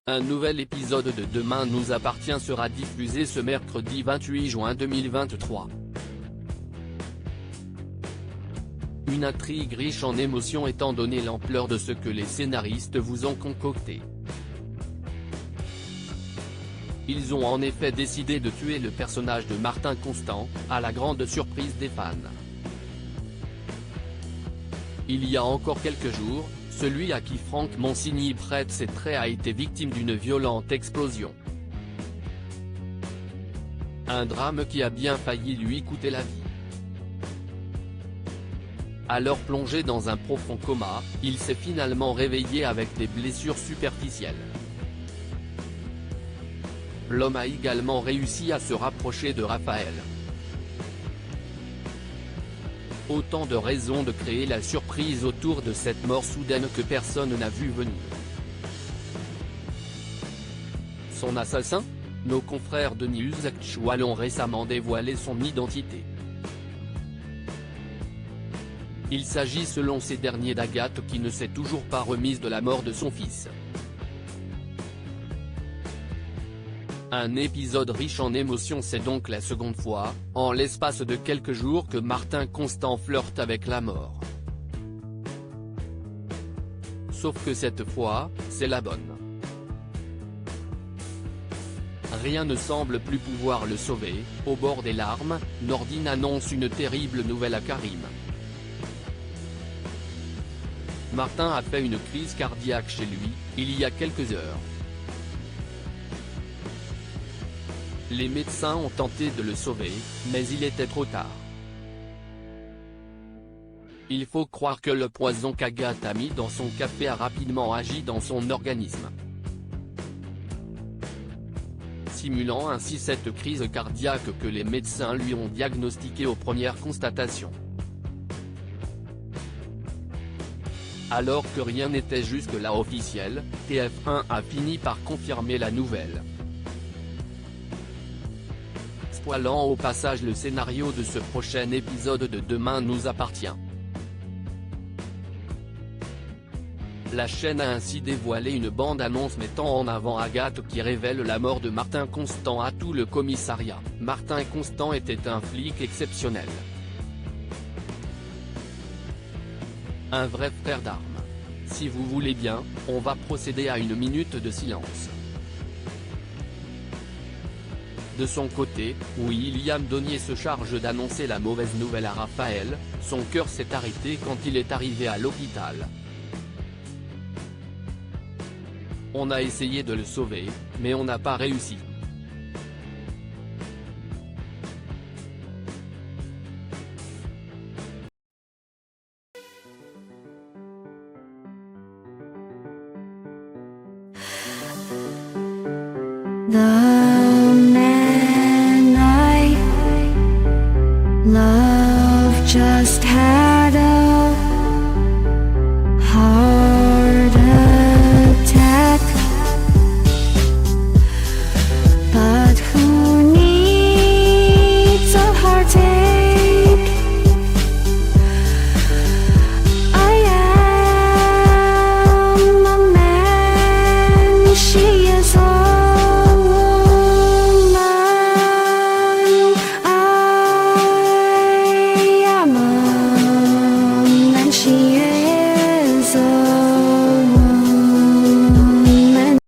Un nouvel épisode de Demain nous appartient sera diffusé ce mercredi 28 juin 2023. Une intrigue riche en émotions étant donné l'ampleur de ce que les scénaristes vous ont concocté. Ils ont en effet décidé de tuer le personnage de Martin Constant, à la grande surprise des fans. Il y a encore quelques jours, celui à qui Franck Monsigny prête ses traits a été victime d'une violente explosion. Un drame qui a bien failli lui coûter la vie. Alors plongé dans un profond coma, il s'est finalement réveillé avec des blessures superficielles. L'homme a également réussi à se rapprocher de Raphaël. Autant de raisons de créer la surprise autour de cette mort soudaine que personne n'a vu venir. Son assassin? Nos confrères de News Actual ont récemment dévoilé son identité. Il s'agit selon ces derniers d'Agathe qui ne s'est toujours pas remise de la mort de son fils. Un épisode riche en émotions, c'est donc la seconde fois, en l'espace de quelques jours, que Martin Constant flirte avec la mort. Sauf que cette fois, c'est la bonne. Rien ne semble plus pouvoir le sauver. Au bord des larmes, Nordine annonce une terrible nouvelle à Karim. Martin a fait une crise cardiaque chez lui, il y a quelques heures. Les médecins ont tenté de le sauver, mais il était trop tard. Il faut croire que le poison qu'Agathe a mis dans son café a rapidement agi dans son organisme, simulant ainsi cette crise cardiaque que les médecins lui ont diagnostiquée aux premières constatations. Alors que rien n'était jusque-là officiel, TF1 a fini par confirmer la nouvelle. Spoilant au passage le scénario de ce prochain épisode de Demain nous appartient. La chaîne a ainsi dévoilé une bande-annonce mettant en avant Agathe qui révèle la mort de Martin Constant à tout le commissariat. Martin Constant était un flic exceptionnel. Un vrai frère d'armes. Si vous voulez bien, on va procéder à une minute de silence. De son côté, William Donnier se charge d'annoncer la mauvaise nouvelle à Raphaël. Son cœur s'est arrêté quand il est arrivé à l'hôpital. On a essayé de le sauver, mais on n'a pas réussi. The man I love just had